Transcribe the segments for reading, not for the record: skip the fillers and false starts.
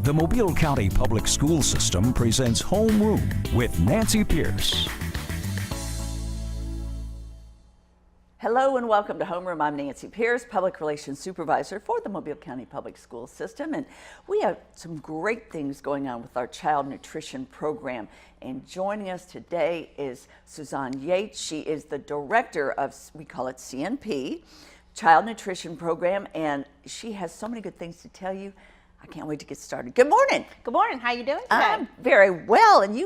The Mobile County Public School System presents Homeroom with Nancy Pierce. Hello and welcome to Homeroom. I'm Nancy Pierce, Public Relations Supervisor for the Mobile County Public School System, and we have some great things going on with our child nutrition program. And joining us today is Suzanne Yates. She is the director of, we call it CNP, Child Nutrition Program, and she has so many good things to tell you. I can't wait to get started. Good morning. Good morning. How you doing today? I'm very well, and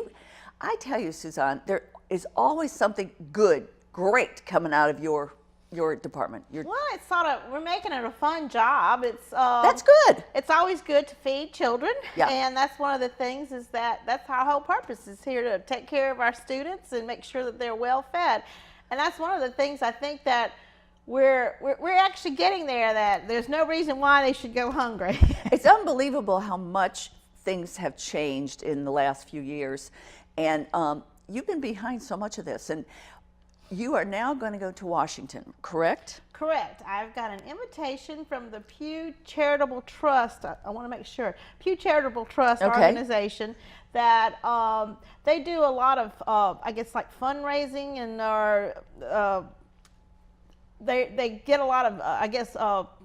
I tell you, Suzanne, there is always something good, great coming out of your department. Well, it's we're making it a fun job. That's good. It's always good to feed children, yeah. And that's one of the things is that's our whole purpose is here to take care of our students and make sure that they're well fed, and that's one of the things I think that we're actually getting there. That there's no reason why they should go hungry. It's unbelievable how much things have changed in the last few years, and you've been behind so much of this, and you are now going to go to Washington, correct? Correct. I've got an invitation from the Pew Charitable Trust. I want to make sure. Pew Charitable Trust organization that they do a lot of, I guess, like fundraising, and they get a lot of, I guess,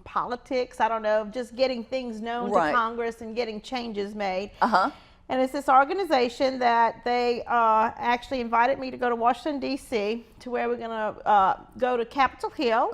politics. I don't know, just getting things known to Congress and getting changes made. And it's this organization that they actually invited me to go to Washington, D.C., to where we're going to go to Capitol Hill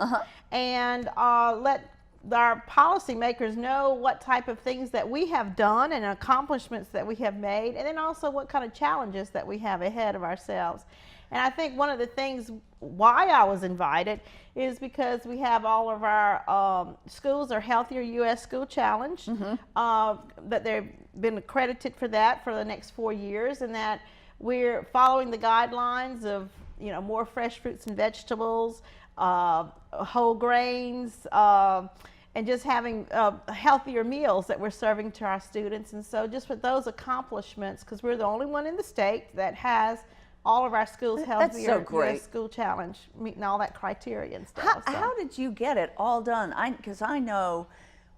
and let our policymakers know what type of things that we have done and accomplishments that we have made, and then also what kind of challenges that we have ahead of ourselves. And I think one of the things why I was invited is because we have all of our schools are Healthier U.S. School Challenge, that they've been accredited for that for the next 4 years, and that we're following the guidelines of, more fresh fruits and vegetables, whole grains, and just having healthier meals that we're serving to our students. And so just with those accomplishments, because we're the only one in the state that has all of our schools Healthier U.S. School Challenge, meeting all that criteria and stuff. How did you get it all done? Because I know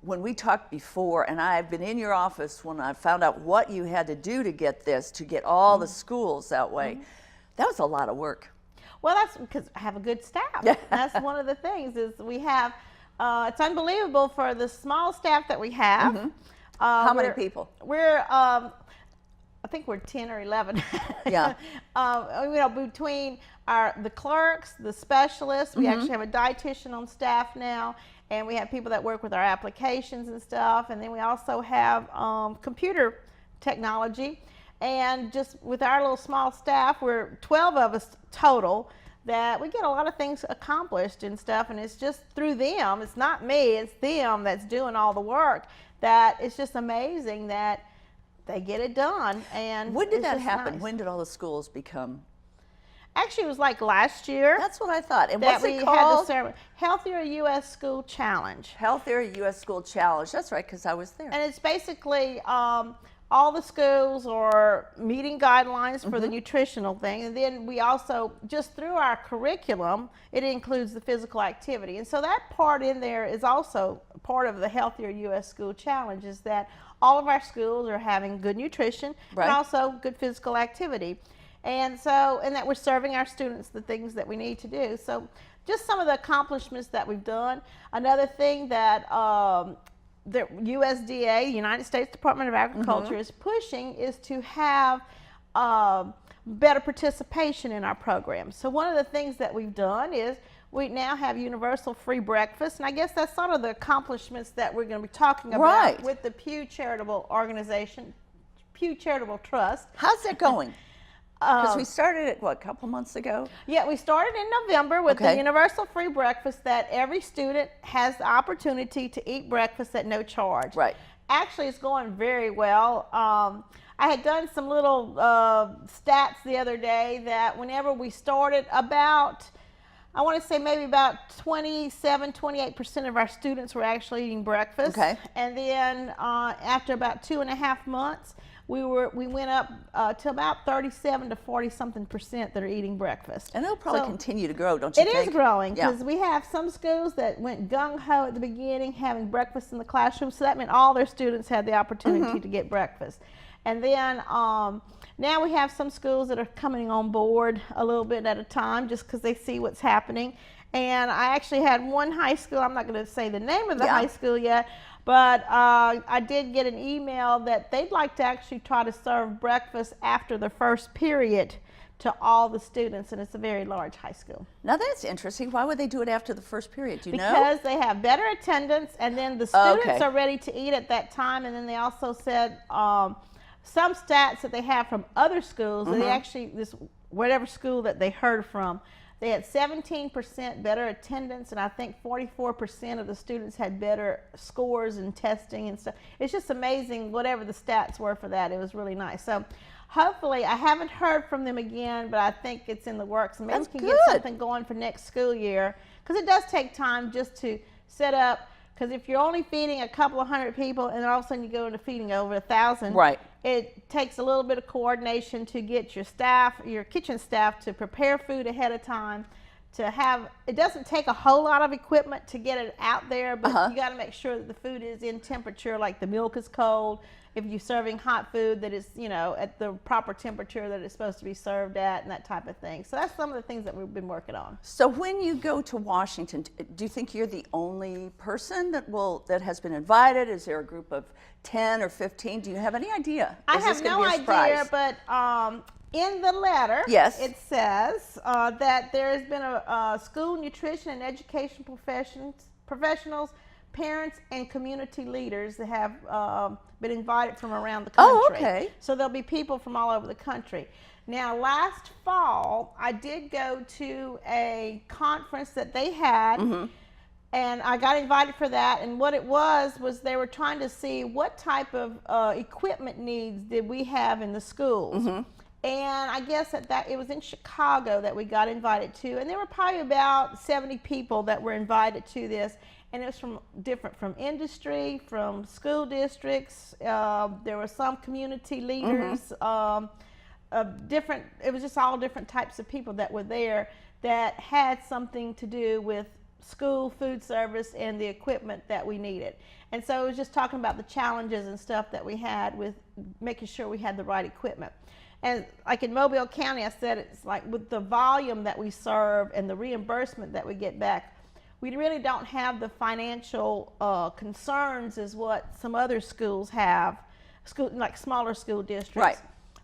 when we talked before, and I've been in your office when I found out what you had to do to get this, to get all the schools that way, that was a lot of work. Well, that's because I have a good staff. That's one of the things is we have, it's unbelievable for the small staff that we have. How many people? We're, I think we're 10 or 11. Yeah. Between the clerks, the specialists, we actually have a dietitian on staff now, and we have people that work with our applications and stuff, and then we also have computer technology, and just with our little small staff, we're 12 of us total, that we get a lot of things accomplished and stuff, and it's just through them. It's not me, it's them that's doing all the work. That it's just amazing that they get it done. And when did that happen? Nice. When did all the schools become? Actually, it was like last year. That's what I thought. And what's it called? Had to serve Healthier U.S. School Challenge. Healthier U.S. School Challenge. That's right, because I was there. And it's basically all the schools are meeting guidelines for the nutritional thing. And then we also, just through our curriculum, it includes the physical activity. And so that part in there is also part of the Healthier U.S. School Challenge, is that all of our schools are having good nutrition and also good physical activity. And that we're serving our students the things that we need to do. So just some of the accomplishments that we've done. Another thing that the USDA, United States Department of Agriculture, is pushing is to have better participation in our program. So one of the things that we've done is we now have universal free breakfast, and I guess that's some of the accomplishments that we're going to be talking about with the Pew Charitable Organization, Pew Charitable Trust. How's that going? Because we started it, a couple months ago? Yeah, we started in November with the universal free breakfast, that every student has the opportunity to eat breakfast at no charge. Right. Actually, it's going very well. I had done some little stats the other day that whenever we started, I want to say maybe about 27-28% of our students were actually eating breakfast. And then after about 2.5 months, we went up to about 37 to 40-something% that are eating breakfast. And they'll probably continue to grow, don't you think? It is growing, Yeah. because we have some schools that went gung-ho at the beginning, having breakfast in the classroom, so that meant all their students had the opportunity to get breakfast. And then now we have some schools that are coming on board a little bit at a time, just because they see what's happening. And I actually had one high school, I'm not going to say the name of the high school yet, but I did get an email that they'd like to actually try to serve breakfast after the first period to all the students, and it's a very large high school. Now that's interesting. Why would they do it after the first period? Do you know? Because they have better attendance, and then the students are ready to eat at that time. And then they also said some stats that they have from other schools, they actually, whatever school that they heard from, they had 17% better attendance, and I think 44% of the students had better scores in testing and stuff. It's just amazing whatever the stats were for that. It was really nice. So hopefully, I haven't heard from them again, but I think it's in the works. Maybe we can get something going for next school year, because it does take time just to set up. Because if you're only feeding a couple of hundred people and then all of a sudden you go into feeding over 1,000, it takes a little bit of coordination to get your staff, your kitchen staff, to prepare food ahead of time. It doesn't take a whole lot of equipment to get it out there, but you got to make sure that the food is in temperature, like the milk is cold. If you're serving hot food, that is, at the proper temperature that it's supposed to be served at, and that type of thing. So that's some of the things that we've been working on. So when you go to Washington, do you think you're the only person that has been invited? Is there a group of 10 or 15? Do you have any idea? I have no idea, but in the letter, it says that there has been a school nutrition and education professionals, parents, and community leaders that have been invited from around the country. Oh, okay. So there'll be people from all over the country. Now, last fall, I did go to a conference that they had, and I got invited for that. And what it was they were trying to see what type of equipment needs did we have in the schools. And I guess it was in Chicago that we got invited to, and there were probably about 70 people that were invited to this. And it was from industry, from school districts. There were some community leaders, it was just all different types of people that were there that had something to do with school food service and the equipment that we needed. And so it was just talking about the challenges and stuff that we had with making sure we had the right equipment. And like in Mobile County, I said, it's like with the volume that we serve and the reimbursement that we get back, we really don't have the financial concerns as what some other schools have, like smaller school districts. Right.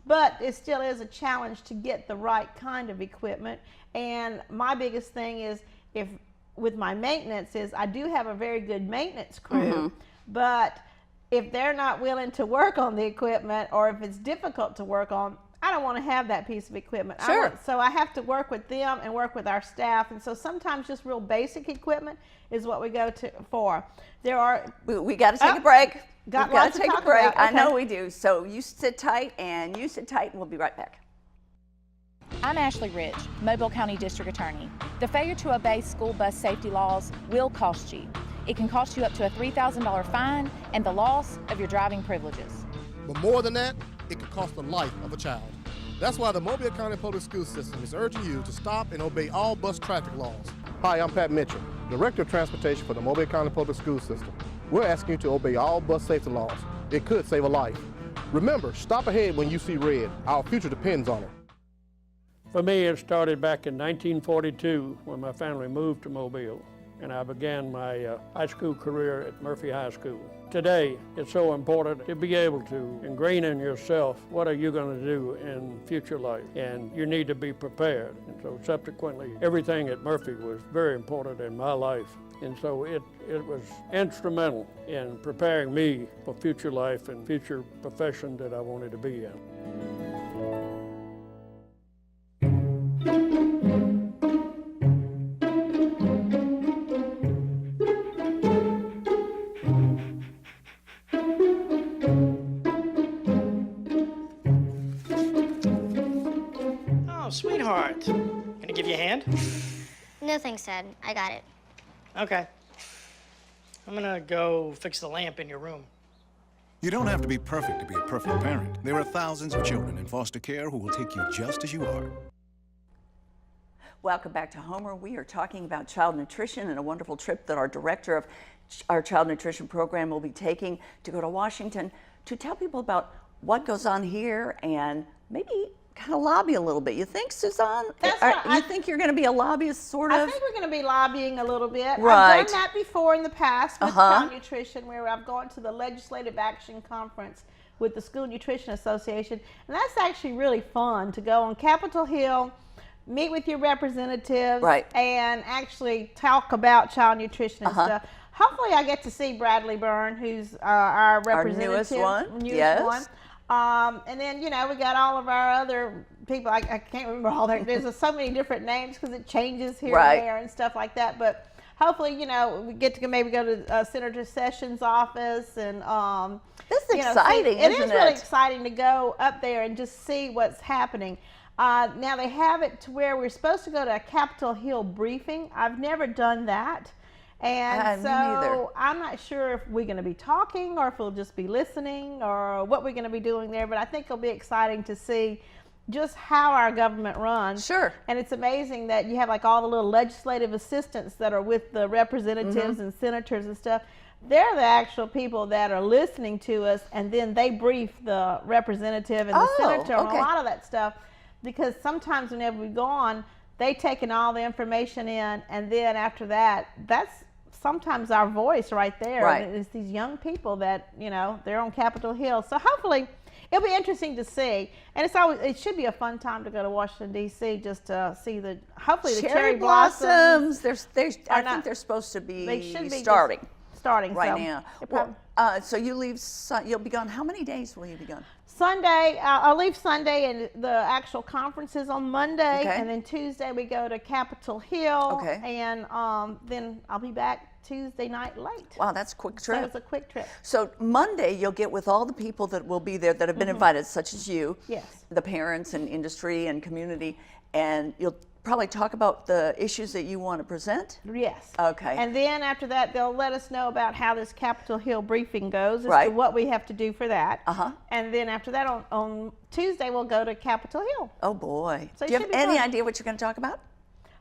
But it still is a challenge to get the right kind of equipment. And my biggest thing is, with my maintenance, is I do have a very good maintenance crew, but if they're not willing to work on the equipment, or if it's difficult to work on, I don't want to have that piece of equipment. So I have to work with them and work with our staff. And so sometimes just real basic equipment is what we go to for. We got to take a break. We've got to take a break. Okay. I know we do. So you sit tight, and we'll be right back. I'm Ashley Rich, Mobile County District Attorney. The failure to obey school bus safety laws will cost you. It can cost you up to a $3,000 fine and the loss of your driving privileges. But more than that, it could cost the life of a child. That's why the Mobile County Public School System is urging you to stop and obey all bus traffic laws. Hi, I'm Pat Mitchell, Director of Transportation for the Mobile County Public School System. We're asking you to obey all bus safety laws. It could save a life. Remember, stop ahead when you see red. Our future depends on it. For me, it started back in 1942 when my family moved to Mobile, and I began my high school career at Murphy High School. Today, it's so important to be able to ingrain in yourself what are you going to do in future life, and you need to be prepared. And so subsequently, everything at Murphy was very important in my life, and so it was instrumental in preparing me for future life and future profession that I wanted to be in. Sweetheart, can I give you a hand? No thanks, Dad. I got it. Okay. I'm gonna go fix the lamp in your room. You don't have to be perfect to be a perfect parent. There are thousands of children in foster care who will take you just as you are. Welcome back to Homeroom. We are talking about child nutrition and a wonderful trip that our director of our child nutrition program will be taking to go to Washington to tell people about what goes on here and maybe kind of lobby a little bit. You think, Suzanne? You think you're going to be a lobbyist, sort of? I think we're going to be lobbying a little bit. Right. I've done that before in the past with child nutrition, where I've gone to the Legislative Action Conference with the School Nutrition Association, and that's actually really fun to go on Capitol Hill, meet with your representatives, and actually talk about child nutrition and stuff. Hopefully I get to see Bradley Byrne, who's our representative. Our newest one. And then, you know, we got all of our other people. I can't remember all their, there's so many different names because it changes here and there and stuff like that. But hopefully, you know, we get to maybe go to Senator Sessions' office and this is exciting, isn't it? It is really exciting to go up there and just see what's happening. Now they have it to where we're supposed to go to a Capitol Hill briefing. I've never done that. And so I'm not sure if we're going to be talking or if we'll just be listening or what we're going to be doing there. But I think it'll be exciting to see just how our government runs. Sure. And it's amazing that you have like all the little legislative assistants that are with the representatives and senators and stuff. They're the actual people that are listening to us, and then they brief the representative and the senator on a lot of that stuff. Because sometimes whenever we go on, they taking all the information in, and then after that, that's sometimes our voice right there. And it's these young people that, you know, they're on Capitol Hill. So hopefully it'll be interesting to see. And it should be a fun time to go to Washington, D.C. just to see hopefully the cherry blossoms. I think they're supposed to be starting right now. Well, so you leave, you'll be gone. How many days will you be gone? Sunday, I'll leave Sunday, and the actual conference is on Monday, and then Tuesday we go to Capitol Hill, and then I'll be back Tuesday night late. Wow, that's a quick trip. So it's a quick trip. So Monday you'll get with all the people that will be there that have been invited, such as you, the parents and industry and community, and you'll probably talk about the issues that you want to present? Yes. Okay. And then after that, they'll let us know about how this Capitol Hill briefing goes, as to what we have to do for that. And then after that, on Tuesday, we'll go to Capitol Hill. Oh, boy. So do you have any idea what you're going to talk about?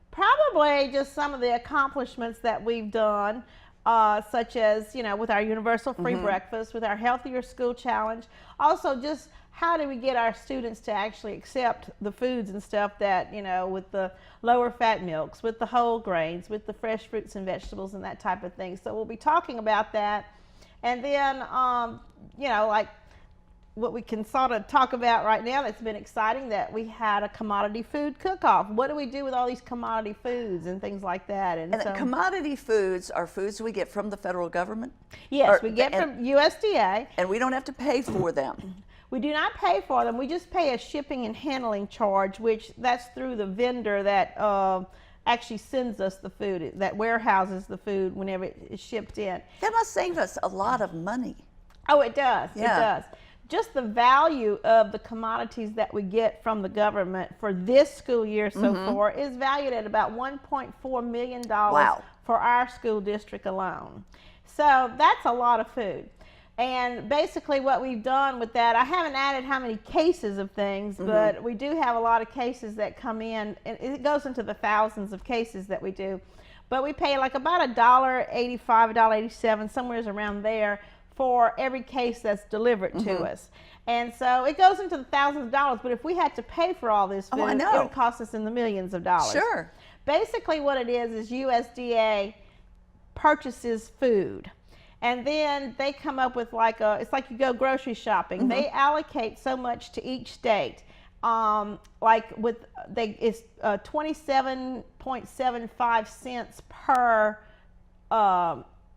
Probably just some of the accomplishments that we've done, such as, you know, with our universal free breakfast, with our Healthier School Challenge. Also, just how do we get our students to actually accept the foods and stuff that, you know, with the lower fat milks, with the whole grains, with the fresh fruits and vegetables and that type of thing. So we'll be talking about that. And then, you know, like what we can sort of talk about right now that's been exciting, that we had a commodity food cook-off. What do we do with all these commodity foods and things like that? And so, commodity foods are foods we get from the federal government? Yes, we get from USDA. And we don't have to pay for them? We do not pay for them. We just pay a shipping and handling charge, which that's through the vendor that actually sends us the food, that warehouses the food whenever it's shipped in. That must save us a lot of money. Oh, it does. Yeah. It does. Just the value of the commodities that we get from the government for this school year so far is valued at about $1.4 million for our school district alone. So that's a lot of food. And basically what we've done with that, I haven't added how many cases of things, but we do have a lot of cases that come in, and it goes into the thousands of cases that we do. But we pay like about $1.85, $1.87, somewhere around there for every case that's delivered to us. And so it goes into the thousands of dollars, but if we had to pay for all this food, it would cost us in the millions of dollars. Sure. Basically what it is USDA purchases food. And then they come up with like it's like you go grocery shopping. They allocate so much to each state. It's 27.75 cents per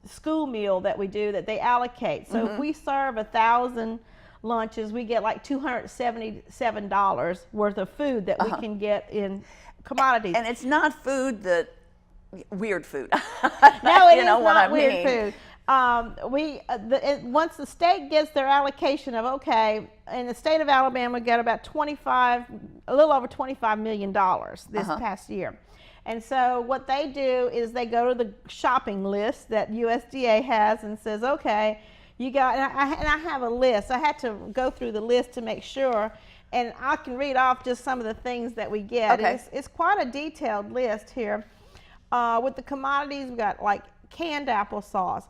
school meal that we do that they allocate. So if we serve 1,000 lunches, we get like $277 worth of food that we can get in commodities. And it's not food that weird food. No, it is not weird food. Once the state gets their allocation of, okay, in the state of Alabama, we got about a little over $25 million this past year. And so what they do is they go to the shopping list that USDA has and says, okay, You got, and I have a list. I had to go through the list to make sure, and I can read off just some of the things that we get. Okay. It's quite a detailed list here. With the commodities, we got like canned applesauce,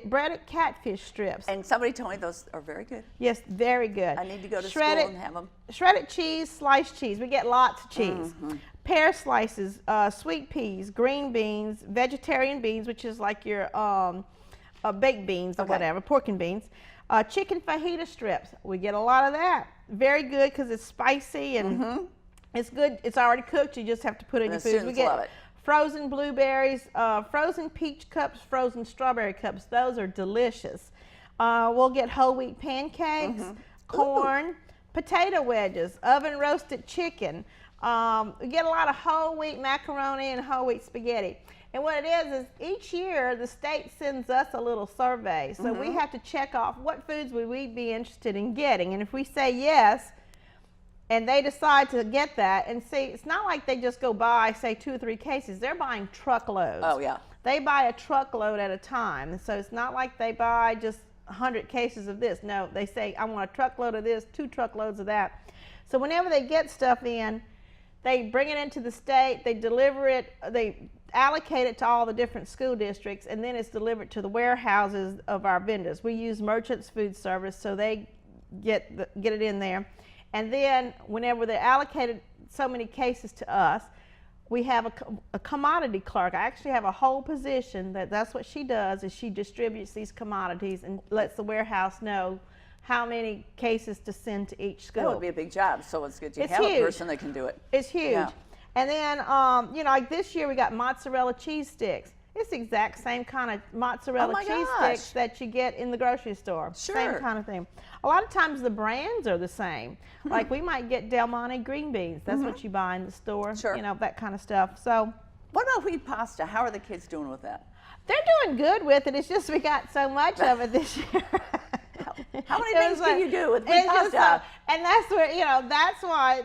breaded catfish strips. And somebody told me those are very good. Yes, very good. I need to go to school and have them. Shredded cheese, sliced cheese. We get lots of cheese. Pear slices, sweet peas, green beans, vegetarian beans, which is like your baked beans or whatever, pork and beans. Chicken fajita strips. We get a lot of that. Very good because it's spicy and it's good. It's already cooked. You just have to put it in your food. We get frozen blueberries, frozen peach cups, frozen strawberry cups. Those are delicious. We'll get whole wheat pancakes, corn, potato wedges, oven roasted chicken. We get a lot of whole wheat macaroni and whole wheat spaghetti. And what it is each year the state sends us a little survey. So we have to check off what foods would we be interested in getting. And if we say yes, and they decide to get that, and see, it's not like they just go buy, say, 2 or 3 cases. They're buying truckloads. Oh, yeah. They buy a truckload at a time. So it's not like they buy just 100 cases of this. No, they say, I want a truckload of this, 2 truckloads of that. So whenever they get stuff in, they bring it into the state, they deliver it, they allocate it to all the different school districts, and then it's delivered to the warehouses of our vendors. We use Merchants Food Service, so they get it in there. And then whenever they're allocated so many cases to us, we have a commodity clerk. I actually have a whole position that's what she does, is she distributes these commodities and lets the warehouse know how many cases to send to each school. That would be a big job, so it's good you have a person that can do it. It's huge. Yeah. And then, you know, like this year we got mozzarella cheese sticks. It's the exact same kind of mozzarella cheese sticks that you get in the grocery store. Sure. Same kind of thing. A lot of times the brands are the same. Like we might get Del Monte green beans. That's what you buy in the store. Sure. You know, that kind of stuff. So, what about wheat pasta? How are the kids doing with that? They're doing good with it. It's just we got so much of it this year. How many things can you do with wheat pasta? And that's where, you know, that's why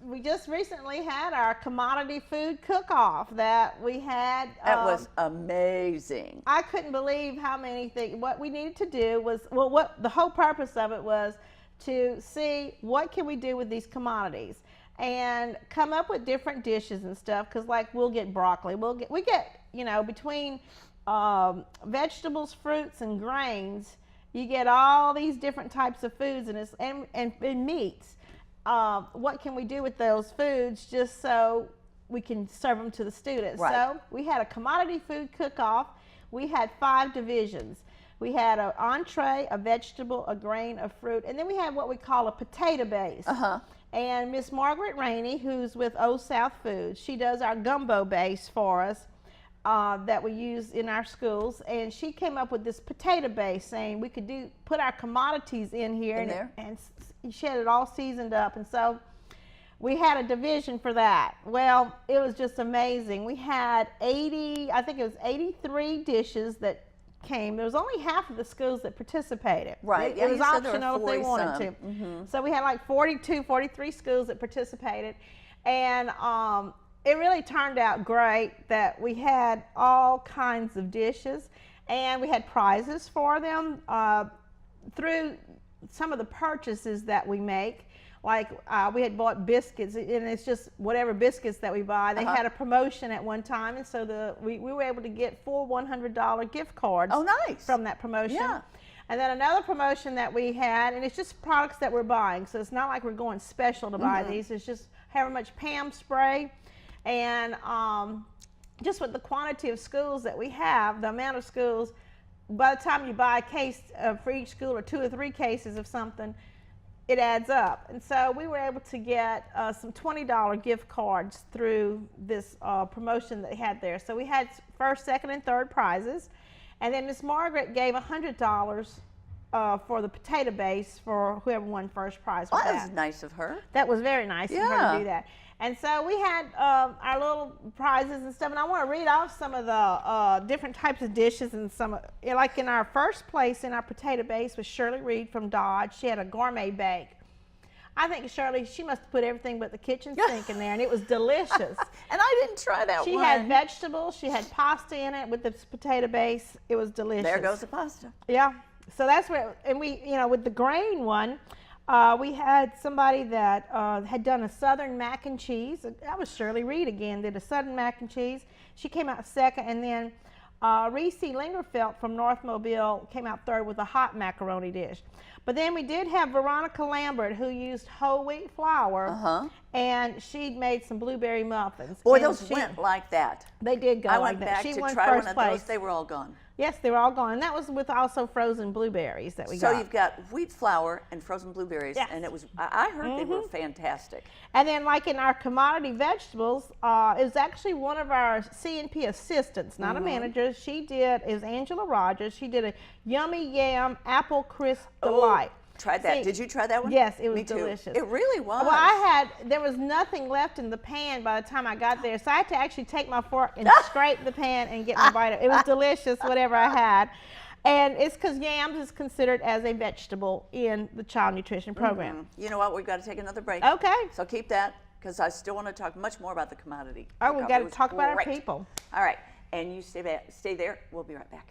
we just recently had our commodity food cook-off that we had. That was amazing. I couldn't believe how many things. What we needed to do was, well, what the whole purpose of it was to see what can we do with these commodities and come up with different dishes and stuff. Because like we'll get broccoli, we get you know, between vegetables, fruits, and grains. You get all these different types of foods and meats. What can we do with those foods just so we can serve them to the students? Right. So we had a commodity food cook-off. We had 5 divisions. We had an entree, a vegetable, a grain, a fruit, and then we had what we call a potato base. And Miss Margaret Rainey, who's with Old South Foods, she does our gumbo base for us. That we use in our schools, and she came up with this potato base, saying we could put our commodities in here, and she had it all seasoned up, and so we had a division for that. Well, it was just amazing. We had 83 dishes that came. There was only half of the schools that participated. Right. It was optional if they wanted to. So we had like 43 schools that participated, and it really turned out great that we had all kinds of dishes, and we had prizes for them through some of the purchases that we make. Like we had bought biscuits, and it's just whatever biscuits that we buy. They had a promotion at one time, and so we were able to get 4 $100 gift cards from that promotion. Yeah. And then another promotion that we had, and it's just products that we're buying, so it's not like we're going special to buy these. It's just however much Pam spray. And just with the quantity of schools that we have, the amount of schools, by the time you buy a case for each school or 2 or 3 cases of something, it adds up. And so we were able to get some $20 gift cards through this promotion that they had there. So we had first, second, and third prizes. And then Miss Margaret gave $100 for the potato base for whoever won first prize. Well, that was nice of her. That was very nice of her to do that. And so we had our little prizes and stuff, and I want to read off some of the different types of dishes. And some, like in our first place in our potato base was Shirley Reed from Dodge. She had a gourmet bake. I think Shirley, she must have put everything but the kitchen sink in there, and it was delicious. And I didn't try that one. She had vegetables, she had pasta in it with this potato base. It was delicious. There goes the pasta. Yeah. So that's where, and we, you know, with the grain one, we had somebody that had done a Southern mac and cheese. That was Shirley Reed again, did a Southern mac and cheese. She came out second, and then Reese Lingerfelt from North Mobile came out third with a hot macaroni dish. But then we did have Veronica Lambert, who used whole wheat flour, and she made some blueberry muffins. Boy, and those went like that. They did go I like went that. back She to won try first one of place. those. They were all gone. Yes, they were all gone. And that was with also frozen blueberries that we got. So you've got wheat flour and frozen blueberries, Yes. and it was, I heard they were fantastic. And then like in our commodity vegetables, it was actually one of our CNP assistants, not a manager. She did, it was Angela Rogers. She did a yummy yam apple crisp delight. Tried that. See, Did you try that one? Yes, it was Me too. delicious. It really was. Well, there was nothing left in the pan by the time I got there, so I had to actually take my fork and scrape the pan and get my bite of it. It was delicious, whatever I had. And it's because yams is considered as a vegetable in the child nutrition program. You know what? We've got to take another break. Okay. So keep that, because I still want to talk much more about the commodity. Oh, we've got to talk about our great. people. All right. And you stay there. We'll be right back.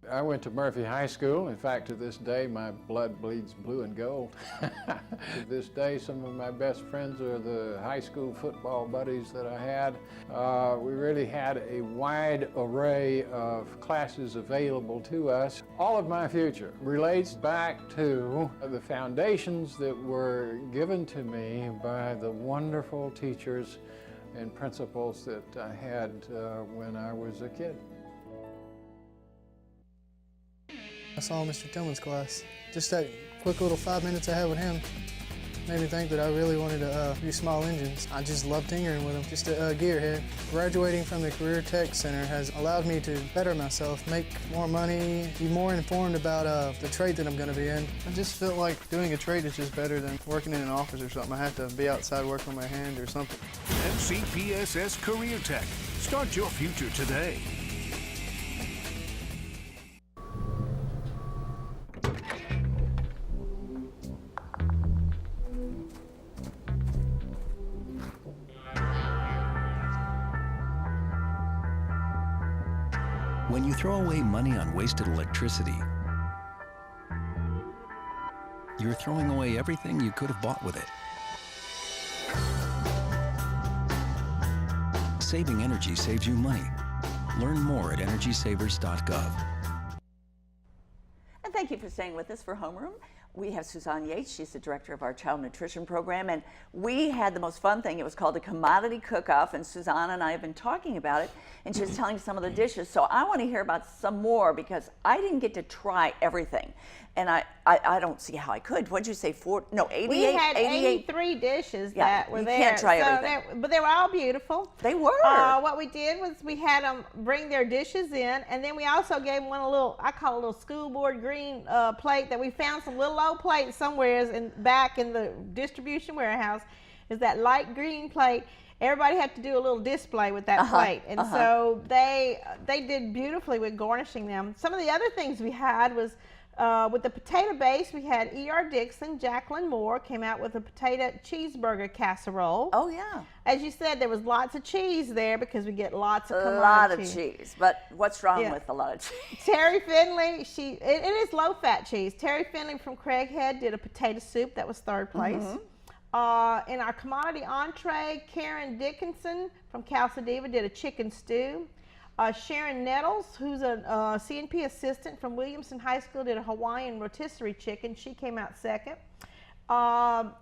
I went to Murphy High School. In fact, to this day, my blood bleeds blue and gold. To this day, some of my best friends are the high school football buddies that I had. We really had a wide array of classes available to us. All of my future relates back to the foundations that were given to me by the wonderful teachers and principals that I had when I was a kid. I saw Mr. Tillman's class. Just that quick little 5 minutes I had with him made me think that I really wanted to do small engines. I just love tinkering with them, just a gearhead. Graduating from the Career Tech Center has allowed me to better myself, make more money, be more informed about the trade that I'm going to be in. I just felt like doing a trade is just better than working in an office or something. I have to be outside working on my hand or something. MCPSS Career Tech. Start your future today. When you throw away money on wasted electricity, you're throwing away everything you could have bought with it. Saving energy saves you money. Learn more at energysavers.gov. And thank you for staying with us for Homeroom. We have Suzanne Yates. She's the director of our child nutrition program, and we had the most fun thing. It was called the Commodity Cook-Off, and Suzanne and I have been talking about it, and she was telling some of the dishes. So I want to hear about some more, because I didn't get to try everything, and I don't see how I could. What'd you say? 88? We had 83 dishes that were there. You can't try everything. But they were all beautiful. They were. What we did was we had them bring their dishes in, and then we also gave one a little, I call it a little school board green plate that we found some little old plates somewhere back in the distribution warehouse. Is that light green plate. Everybody had to do a little display with that plate. And so they did beautifully with garnishing them. Some of the other things we had was with the potato base, we had E.R. Dixon. Jacqueline Moore came out with a potato cheeseburger casserole. Oh, yeah. As you said, there was lots of cheese there because we get lots of commodity. A lot of cheese. But what's wrong with a lot of cheese? Terry Finley, it is low-fat cheese. Terry Finley from Craighead did a potato soup. That was third place. In our commodity entree, Karen Dickinson from Calcadiva did a chicken stew. Sharon Nettles, who's a CNP assistant from Williamson High School, did a Hawaiian rotisserie chicken. She came out second.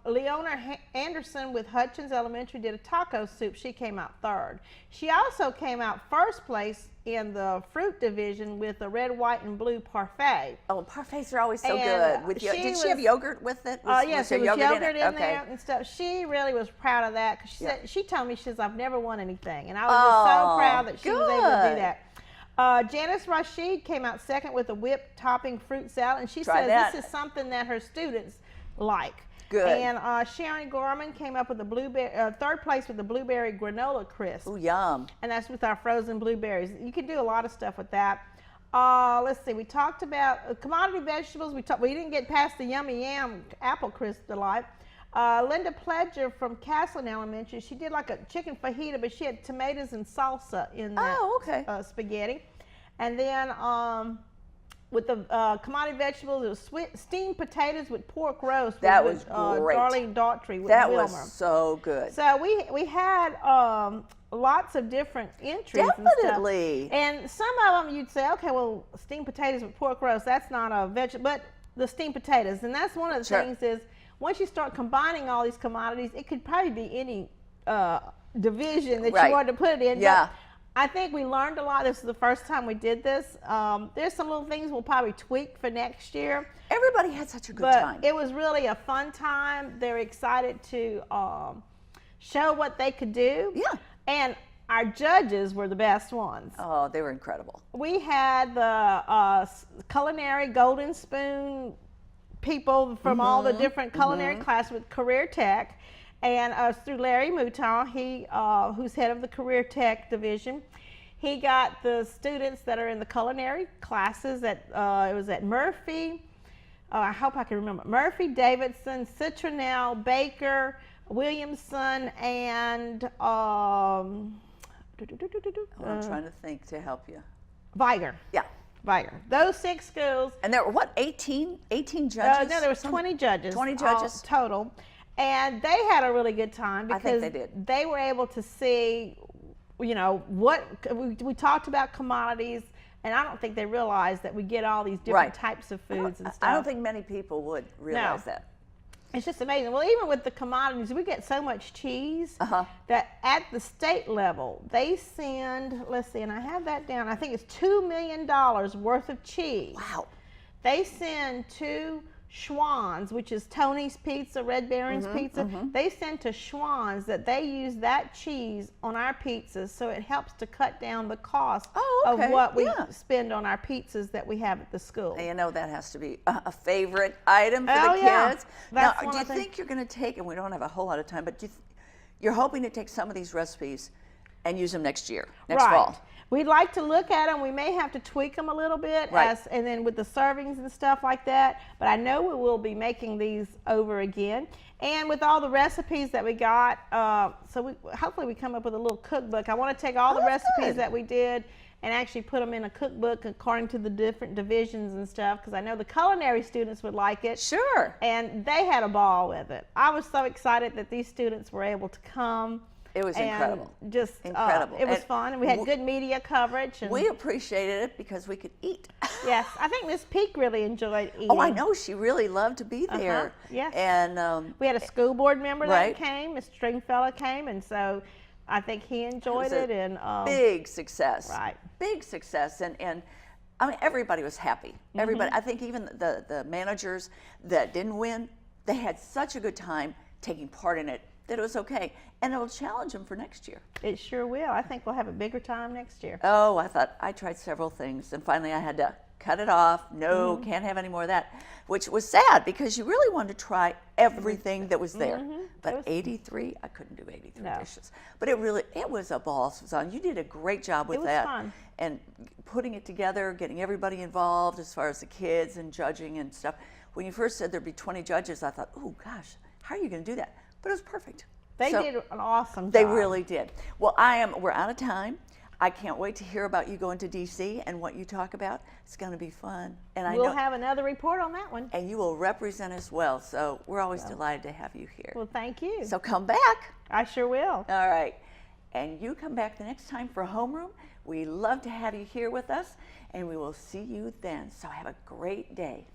Leona Anderson with Hutchins Elementary did a taco soup. She came out third. She also came out first place in the fruit division with the red, white, and blue parfait. Oh, parfaits are always so good. Did she have yogurt with it? Yes, there was yogurt in there and stuff. She really was proud of that because she told me, she says, I've never won anything. And I was just so proud that she was able to do that. Janice Rashid came out second with a whipped topping fruit salad. And she says this is something that her students like. Good. And Sharon Gorman came up with the blueberry, third place with the blueberry granola crisp. Oh, yum. And that's with our frozen blueberries. You can do a lot of stuff with that. Let's see, we talked about commodity vegetables. We didn't get past the yummy yam apple crisp delight. Linda Pledger from Castleton Elementary, she did like a chicken fajita, but she had tomatoes and salsa in that spaghetti. And then with the commodity vegetables, it was steamed potatoes with pork roast. That was great. Darlene Daughtry with that Wilmer. was so good. So we had lots of different entries. Definitely. And some of them you'd say, okay, well, steamed potatoes with pork roast, that's not a vegetable, but the steamed potatoes. And that's one of the things is, once you start combining all these commodities, it could probably be any division that you wanted to put it in. Yeah. But I think we learned a lot. This is the first time we did this. There's some little things we'll probably tweak for next year. Everybody had such a good time. It was really a fun time. They're excited to show what they could do. Yeah. And our judges were the best ones. Oh, they were incredible. We had the culinary golden spoon people from all the different culinary classes with Career Tech, and through Larry Mouton, who's head of the Career Tech division. He got the students that are in the culinary classes at it was at Murphy. I hope I can remember. Murphy, Davidson, Citronelle, Baker, Williamson, and I'm trying to think to help you. Viger. Yeah. Viger. Those 6 schools. And there were what, 18 judges? No, there was 20 judges. 20 judges total. And they had a really good time because I think they did. They were able to see, you know, what we talked about commodities, and I don't think they realized that we get all these different types of foods and stuff. I don't think many people would realize that. It's just amazing. Well, even with the commodities, we get so much cheese that at the state level, they send, let's see, and I have that down, I think it's $2 million worth of cheese. Wow. They send to Schwann's, which is Tony's Pizza, Red Baron's Pizza. They send to Schwann's that they use that cheese on our pizzas, so it helps to cut down the cost of what we spend on our pizzas that we have at the school. And you know that has to be a favorite item for the kids. Now, do you think you're going to take, and we don't have a whole lot of time, but you're hoping to take some of these recipes and use them next year, next fall? We'd like to look at them. We may have to tweak them a little bit, and then with the servings and stuff like that. But I know we will be making these over again. And with all the recipes that we got, hopefully we come up with a little cookbook. I want to take all the recipes that we did and actually put them in a cookbook according to the different divisions and stuff, because I know the culinary students would like it. Sure. And they had a ball with it. I was so excited that these students were able to come. It was incredible. Just incredible. It was fun, and we had good media coverage. And we appreciated it because we could eat. Yes, I think Miss Peak really enjoyed eating. Oh, I know. She really loved to be there. Yes. And we had a school board member that came. Mr. Stringfellow came, and so I think he enjoyed it. And big success. Right. Big success, and I mean everybody was happy. Everybody. I think even the managers that didn't win, they had such a good time taking part in it that it was okay. And it'll challenge them for next year. It sure will. I think we'll have a bigger time next year. Oh, I tried several things, and finally I had to cut it off. No, can't have any more of that, which was sad because you really wanted to try everything that was there. But 83, I couldn't do 83 dishes. But it was a ball, Suzanne. You did a great job with that. It was fun. And putting it together, getting everybody involved as far as the kids and judging and stuff. When you first said there'd be 20 judges, I thought, oh gosh, how are you going to do that? But it was perfect. They did an awesome job. They really did. Well, we're out of time. I can't wait to hear about you going to D.C. and what you talk about. It's going to be fun. And we'll have another report on that one. And you will represent us well. So we're always delighted to have you here. Well, thank you. So come back. I sure will. All right. And you come back the next time for Homeroom. We love to have you here with us, and we will see you then. So have a great day.